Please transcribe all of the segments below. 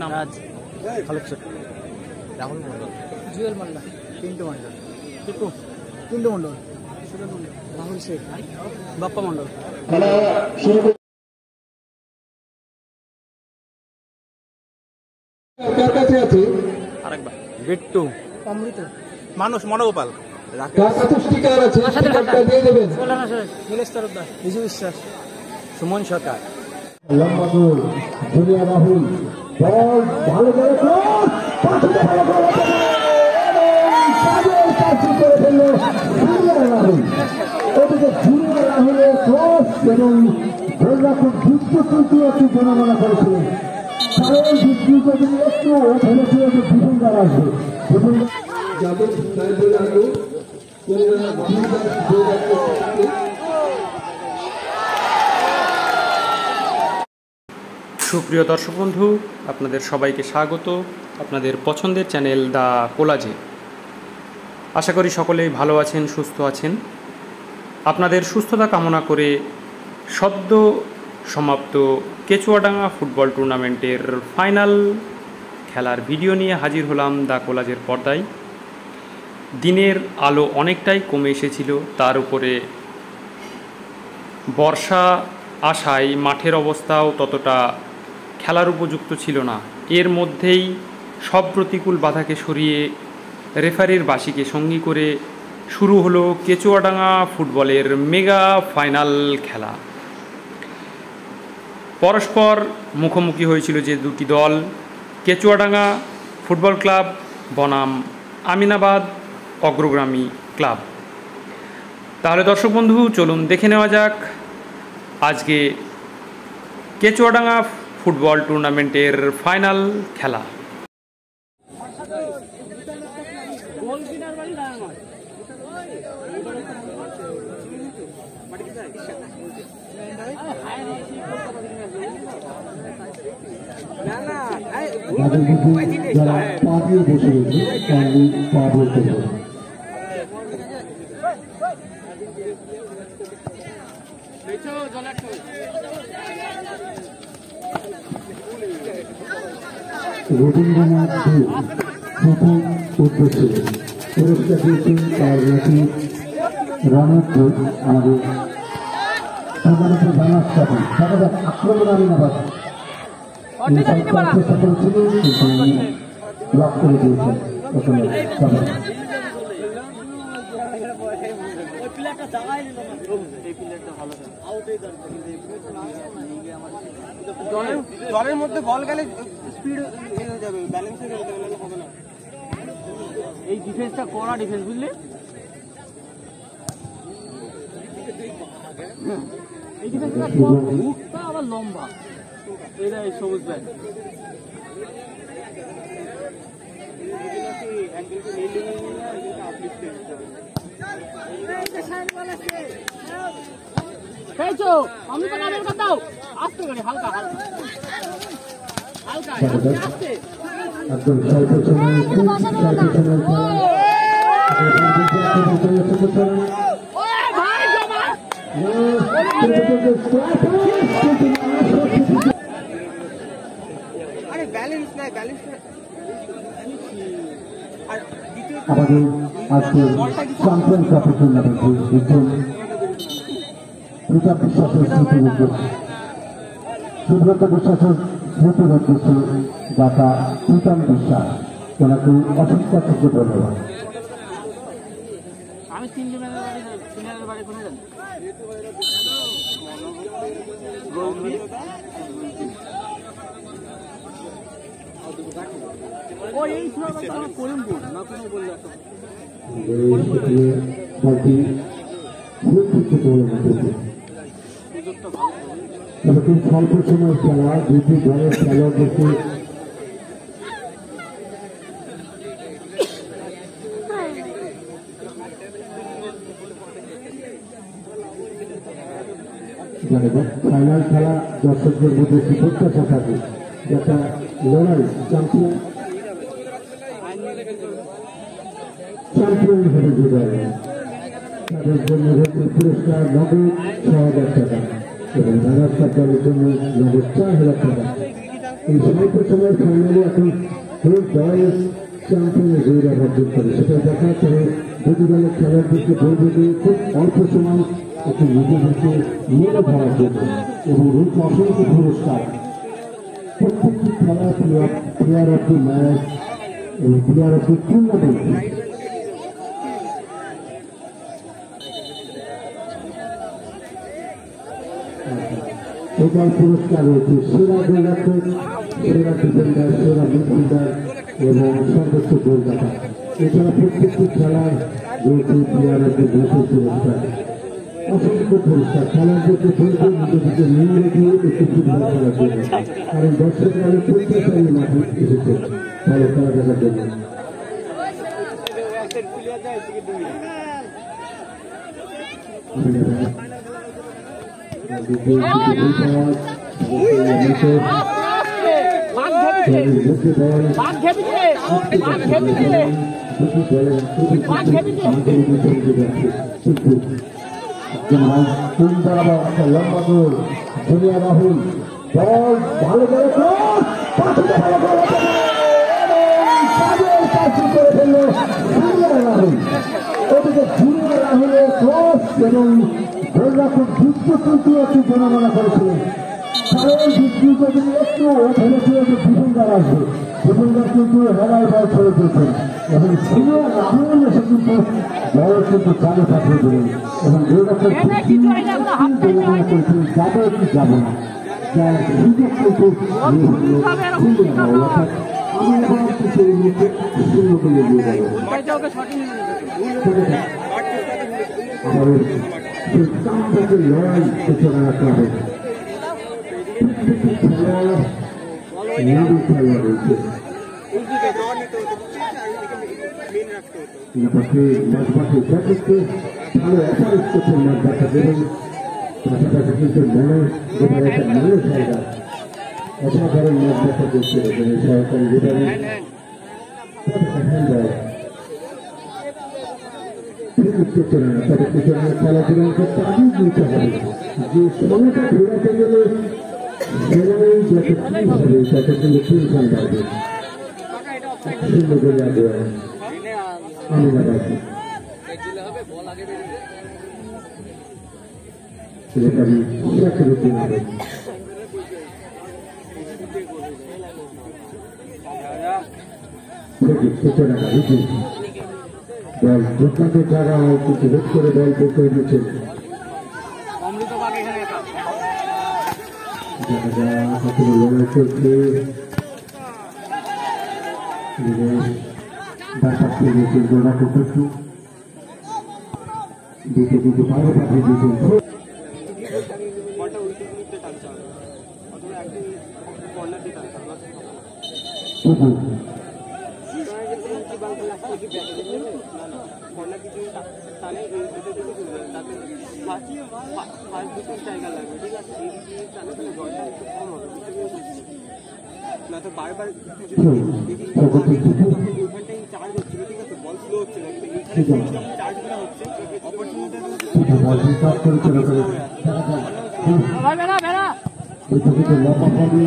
নাম? রাজ, খালেক শেখ, রাহুল মন্ডল, জুয়েল মাল্লা, পিন্টু মন্ডল, টিপু, কুন্ডু মন্ডল, রাহুল শেখ, বাপ্পা মন্ডল। আরেকবার বিট্টু, অমৃত, মানুষ, মনোগোপাল, নীলেশ তরফদার, বিজু বিশ্বাস, সুমন সরকার, লম্বা গোল জুনিয়া রাহুল বল ভালো করে ক্রস পাঁচটা ভালো করে সাদের কাছে করে ফেললো জুনিয়া রাহুল। ওদিকে জুনিয়া রাহুলের ক্রস এবং গোলরক্ষক যুদ্ধ কিন্তু একটু জনগণনা করেছিলেন, কারণ যুদ্ধ যদি একটু ভেবেছিল যে ডিফেন্ডার আসবে, ডিফেন্ডার যাদের সুপ্রিয় দর্শক বন্ধু, আপনাদের সবাইকে স্বাগত আপনাদের পছন্দের চ্যানেল দ্য কোলাজে। আশা করি সকলেই ভালো আছেন, সুস্থ আছেন। আপনাদের সুস্থতা কামনা করে সদ্য সমাপ্ত কেচুয়াডাঙ্গা ফুটবল টুর্নামেন্টের ফাইনাল খেলার ভিডিও নিয়ে হাজির হলাম দ্য কোলাজের পর্দায়। দিনের আলো অনেকটাই কমে এসেছিল, তার উপরে বর্ষা আসায় মাঠের অবস্থাও ততটা খেলার উপযুক্ত ছিল না। এর মধ্যেই সব প্রতিকূল বাধাকে সরিয়ে রেফারির বাঁশিকে সঙ্গী করে শুরু হলো কেচুয়াডাঙ্গা ফুটবলের মেগা ফাইনাল খেলা। পরস্পর মুখোমুখি হয়েছিল যে দুটি দল, কেচুয়াডাঙ্গা ফুটবল ক্লাব বনাম আমিনাবাদ অগ্রগামী ক্লাব। তাহলে দর্শক বন্ধু, চলুন দেখে নেওয়া যাক আজকে কেচুয়াডাঙ্গা ফুটবল টুর্নামেন্টের ফাইনাল খেলা। যারা পা দিয়ে বসে রয়েছে পা বলতে হবে। রবীন্দ্রনাথ দেব প্রথম উদ্দেশ্য পুরস্কার দিয়েছেন তার নাতি রণক ঘোষ, আমাদের সম্মানিত জানাস চাপি দেখা আক্রমণ আমিনাবাদ চেষ্টা করেছিলেন, কিন্তু ব্লক করে দিয়েছেন ওখানে সবাই। জলের মধ্যে বল গেলে স্পিড হয়ে যাবে, ব্যালেন্স হয়ে যাবে, হবে না। এই ডিফেন্সটা কড়া ডিফেন্স, বুঝলি? এই ডিফেন্সটা মুখটা আবার লম্বা, এটা এই সবুজ ব্যাগ। আমি তো নামের কথা আসতে পারি, হালকা হালকা হালকা আসতে একদম স্বল্প সময়ে খুব স্বল্প সময়ের আমাদের আজকে চ্যাম্পিয়ন ট্রফি টুর্নামেন্টে একজন প্রতাপ বিশ্বাসের স্মৃতির উদ্দেশ্যে, সুব্রত বিশ্বাসের স্মৃতির উদ্দেশ্যে দাতা প্রীতম বিশ্বাস, ওনাকে অসংখ্য থেকে ধন্যবাদ। আমি তিনজনের বাড়ি কোথায় জানি? এরকম স্বল্প সময়ের খেলা, দুটি দলের খেলা দেখে ফাইনাল খেলা দর্শকদের মধ্যে একটি প্রত্যাশা থাকে, যেটা লড়াই চ্যাম্পিয়ন হিসেবে যোগায়। তাদের জন্য রয়েছে পুরস্কার নগদ ৬,০০০ টাকা এবং রানার্স আপ দলের জন্য নগদ ৪,০০০ টাকা। এই স্বল্প সময়ের ফাইনালে এখন এই দল চ্যাম্পিয়নের গৌরব অর্জন করে সেটা দেখার পরে দুটি দলের খেলোয়াড়দেরকে বলবে যে খুব অল্প সময় একটু নিজেদেরকে মেলে ধরার জন্য এবং রয়েছে অসংখ্য পুরস্কার প্রত্যেকটি খেলা প্লেয়ার অফ দি ম্যাচ এবং প্লেয়ার অফ দি টুর্নামেন্ট এটার পুরস্কার রয়েছে সেরা গোলরক্ষক, সেরা ডিফেন্ডার, সেরা মিডফিল্ডার এবং সর্বোচ্চ গোলদাতা। এছাড়া প্রত্যেকটি খেলার রয়েছে প্লেয়ার অফ দি ম্যাচের পুরস্কার, অসংখ্য পুরস্কার। খেলোয়াড়দেরকে বলতে নিজেদেরকে নিয়ে রেখে একটু ফুটবল খেলার জন্য, কারণ দর্শকরা প্রত্যেকটাই মাঠে এসেছে ভালো খেলা দেখার জন্য। লম্বা গোল জুনিয়া রাহুল বল ভালো করে ফেললো জুনিয়া রাহুল। ওদিকে জুনিয়া রাহুলের ক্রস এবং গোলরক্ষক যুদ্ধ কিন্তু একটু জনগণনা করেছিলেন, কারণ যুদ্ধ যদি একটু ভেবেছিল যে ডিফেন্ডার আসবে, ডিফেন্ডার কিন্তু হেলায় বল ছেড়ে দিয়েছেন এবং জুনিয়া রাহুল এসে কিন্তু বল কিন্তু চালু পাঠিয়ে দিলেন এবং গোলরক্ষক জনগণনা করেছিলেন যাবে কি যাবে না, যার সুযোগ কিন্তু খুলে নেওয়া। অর্থাৎ আমি এখন কিছু শূন্য করে দিয়ে যাবো আমাদের সেই চামটাকে লড়াই পেছনে রাখতে হবে। খেলোয়াড় খেলোয়াড় রয়েছে মাঝমাঠে ব্যাটিংকে ভালো অ্যাপারেট করছেন মাঠ বাচ্চাদের এবং পাশাপাশি কিন্তু মানুষ যেটা একটা মানুষ জায়গা অসাধারণ মাঠ বাচ্চা করছে সরকারি যেটারে তাদের পেছনে খেলাধুলাকে তাগিদ দিতে হবে যে সময়টা ঘোরাতে গেলে সময় যত কি হবে তত কিন্তু টেনশন বাড়বে। সুন্দর করে আগে আমি লাগাচ্ছি আমি শেখের উদ্দিন হবে সূচনা রীতি বল দুর্দান্ত জায়গা কিন্তু রেট করে বল বের করে দিচ্ছেন লড়াই চলছে গোড়া করতেছি দিতে দিতে বাইরে পাঠিয়ে দিয়েছেন না তো বারবার লম্বা পাবি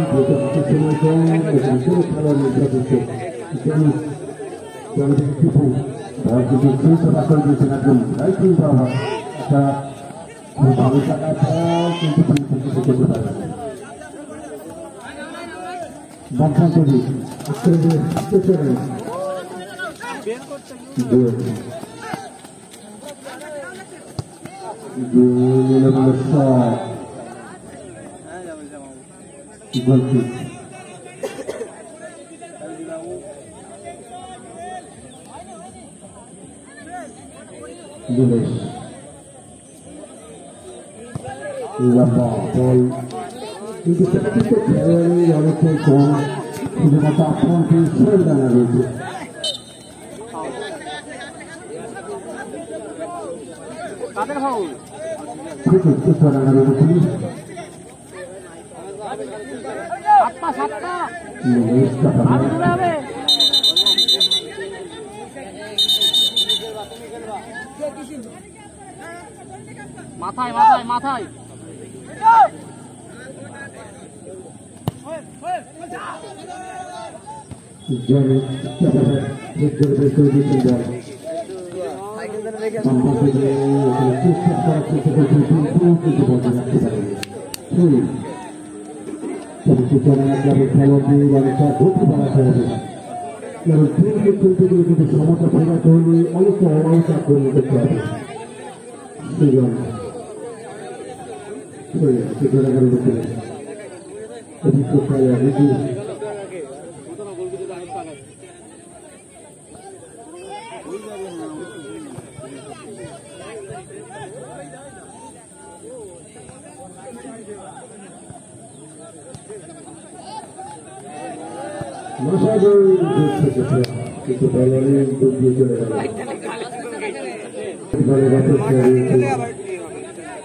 করে দিয়েছেন একদম একটা ভালো টাকা কিন্তু করতে পারবে বাচ্চান কবি গল্পি লম্বা বল কিন্তু প্রত্যেকটা খেলোয়াড়ের অনেকটাই কম, শুধুমাত্র আক্রমণকে ছেড়ে দাঁড়া রয়েছে। মাথায় মাথায় মাথায় সমতা ফেরাতে হলে অনেকটা অবস্থা করে করতে হবে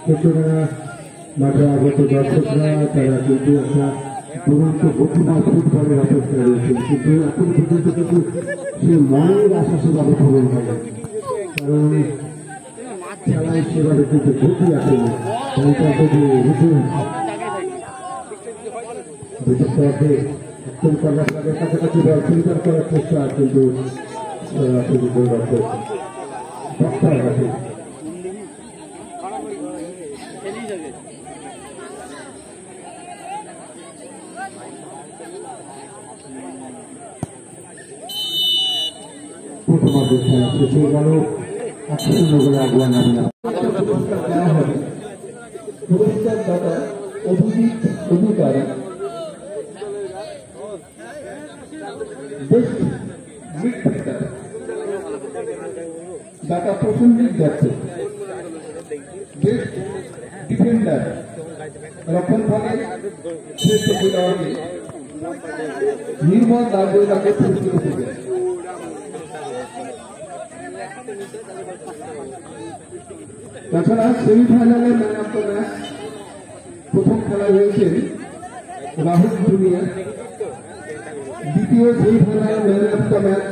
কিন্তু মাঠে আগত দর্শকরা তারা কিন্তু একটা দুরন্ত প্রতিভা ফুটবলের অপেক্ষা রয়েছে, কিন্তু এখন পর্যন্ত কিন্তু সে মনের আশা সেভাবে পূরণ হয়, কারণ খেলায় সেভাবে কিন্তু গতি আসেনি। একদম কর্ণাটকের কাছাকাছি বল ফিল্টার করার চেষ্টা, কিন্তু আছে প্রথমার্ধের খেলা শেষ হয়ে গেল, 1-0 গোলে আগুয়া নামিয়া। পুরস্কার দাতা অভিজিৎ অধিকারী বেস্ট মিডফিল্ডার দাতা প্রসেনজিৎ দত্ত, বেস্ট ডিফেন্ডার রক্ষণভাগের শ্রেষ্ঠ খেলোয়াড়কে নির্মল দাসকে পুরস্কৃত করবে। তাছাড়া সেমিফাইনালে ম্যান অফ দ্য ম্যাচ প্রথম খেলা হয়েছে রাহুল জুনিয়র, দ্বিতীয় semifinal man of the match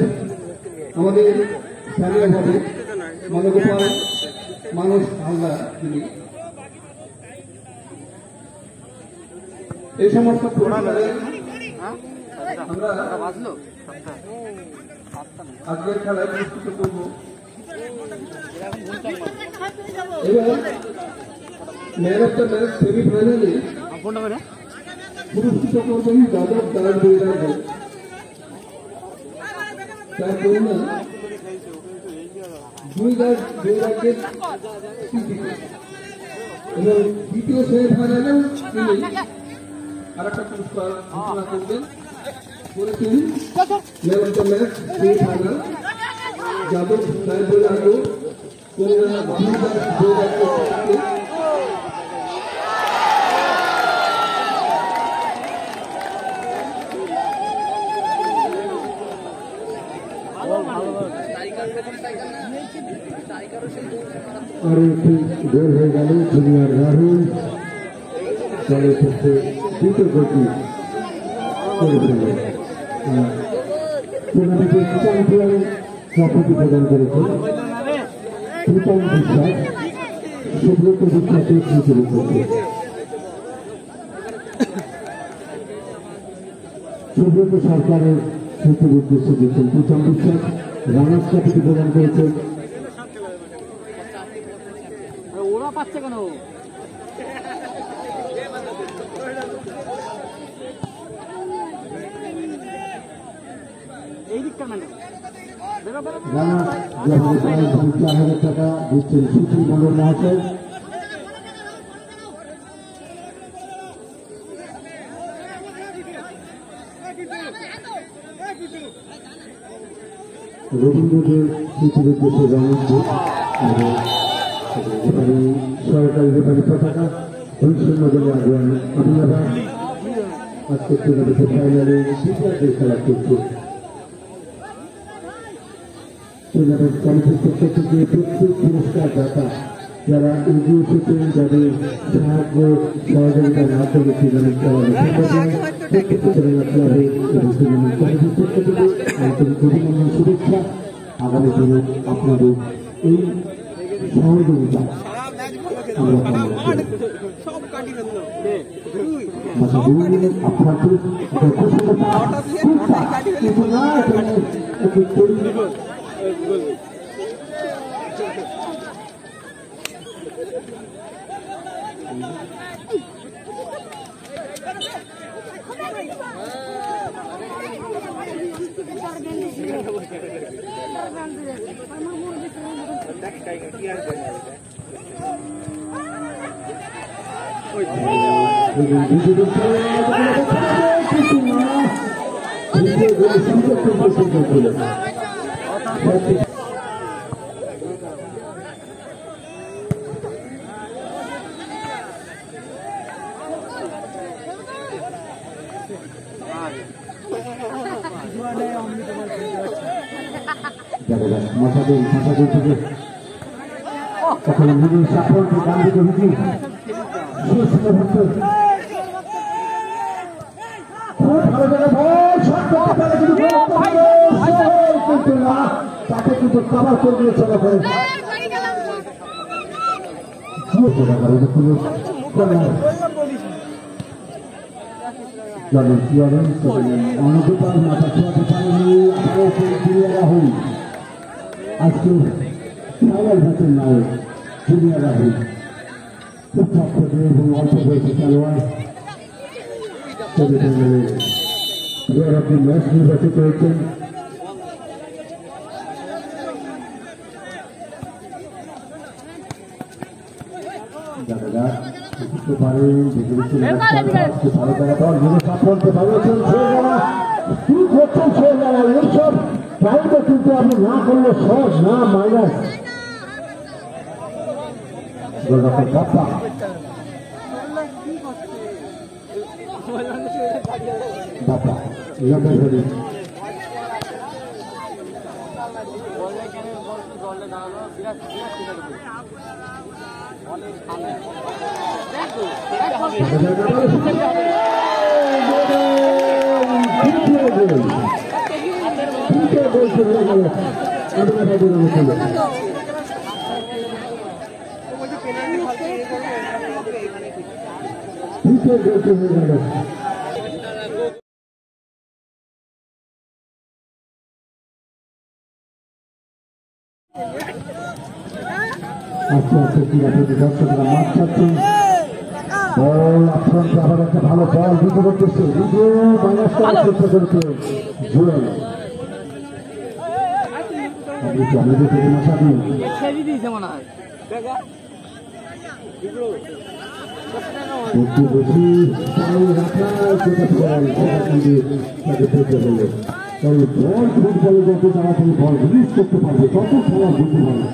আমাদের স্থানীয়ভাবে মানগোপাল মানস হালদার, তিনি এই সমস্ত পুরস্কারে আমরা আজকের খেলায় পুরস্কৃত করব। এবং ম্যান অফ দ্য ম্যাচ সেমিফাইনালে পুরস্কৃত করবেন যাদব দাস বৈরাগে, তার কন্যা দুই দাস বৈরাগের স্মৃতি। এবং দ্বিতীয় সেমিফাইনালেও তিনি আর একটা পুরস্কার ঘোষণা করবেন বলেছেন। Man of the match semifinal Yadav Das বৈরাগে কন্যা দুই দাস বৈরাগকে আরো একটি গোল হয়ে গেল জুনিয়র রাহুল দলের পক্ষে দ্রুত গতি করে ফেলল। টুর্নামেন্টের চ্যাম্পিয়ন ট্রফিটি প্রদান করেছেন প্রীতম বিশ্বাস, সুব্রত বিশ্বাসের স্মৃতির করছে। সুব্রত সরকারের স্মৃতির উদ্দেশ্যে দিচ্ছেন প্রীতম বিশ্বাস, রানার্স ট্রফিটি প্রদান করেছেন ওরা পাচ্ছে কেন এই দিকটা মানে রানার্স 4,000 টাকা দিচ্ছেন সুশীল মন্ডল মহাশয়। রবীন্দ্রদের স্মৃতির উদ্দেশ্যে জানিয়েছে সরকারি রেফারি পতাকা পরিচ্ছন্ন বলে আগুয়ান আমিনাবাদ আজকে টুর্নামেন্টের ফাইনালে দ্বিতীয় খেলা করছে। টুর্নামেন্ট কমিটির পক্ষ থেকে প্রত্যেক পুরস্কার দাতা যারা এগিয়ে এসেছেন, যাদের সাহায্য সহযোগিতার মাধ্যমে টুর্নামেন্ট চালানো ক্লাবে এবং টুর্নামেন্ট কমিটির পক্ষ থেকে আন্তরিক অভিনন্দন, শুভেচ্ছা। আগামী দিনে আপনাদের এই সহযোগিতা সব কাটি ফেললো তাকে কিন্তু কভার করে দিয়ে চলা করে আজকে ফাইনাল ম্যাচের নায়ক জুনিয়র রাহুল খুব সক্ষম এবং অল্প বয়সী খেলোয়াড় প্লেয়ার অফ দি ম্যাচ নির্বাচিত হয়েছেন। এইসব টাইমে কিন্তু আপনি না করলে সহজ না মাইনাস বাপ্পা বাপ্পা আস্তে আস্তে ক্রীড়াপ্রেমী দর্শকরা মাঠ ছাড়ছেন। বল আক্রমণকে আবার একটা ভালো বল দিতে করতেছে, দ্বিতীয় মাইনাস করার চেষ্টা করেছে জুয়েল। একটু বেশি রাখা যেটা বল ফুটবলে যত তাড়াতাড়ি বল রিলিজ করতে পারবে তত খেলা বুঝতে পারবে।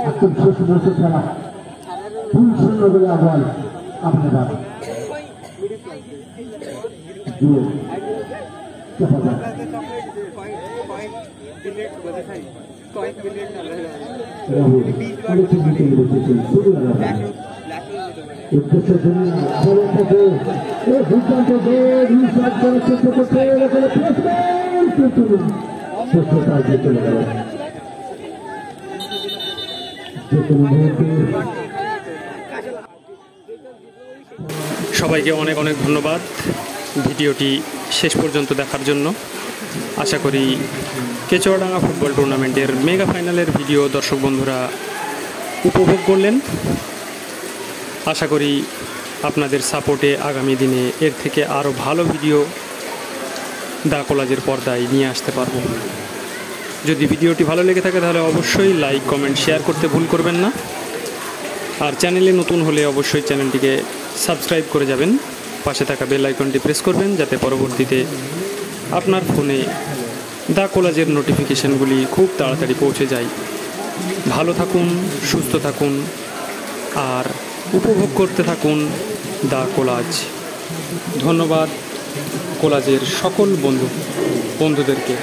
একদম শেষ বছর খেলা 2-0 বলে আবার আপনারা সবাইকে অনেক অনেক ধন্যবাদ ভিডিওটি শেষ পর্যন্ত দেখার জন্য। আশা করি কেচুয়াডাঙ্গা ফুটবল টুর্নামেন্টের মেগা ফাইনালের ভিডিও দর্শক বন্ধুরা উপভোগ করলেন। আশা করি আপনাদের সাপোর্টে আগামী দিনে এর থেকে আরও ভালো ভিডিও দা কোলাজের পর্দায় নিয়ে আসতে পারব। যদি ভিডিওটি ভালো লেগে থাকে তাহলে অবশ্যই লাইক কমেন্ট শেয়ার করতে ভুল করবেন না। আর চ্যানেলে নতুন হলে অবশ্যই চ্যানেলটিকে সাবস্ক্রাইব করে যাবেন, পাশে থাকা বেল আইকনটি প্রেস করবেন যাতে পরবর্তীতে আপনার ফোনে দা কোলাজের নোটিফিকেশানগুলি খুব তাড়াতাড়ি পৌঁছে যায়। ভালো থাকুন, সুস্থ থাকুন আর উপভোগ করতে থাকুন দা কোলাজ। ধন্যবাদ কোলাজের সকল বন্ধুদেরকে।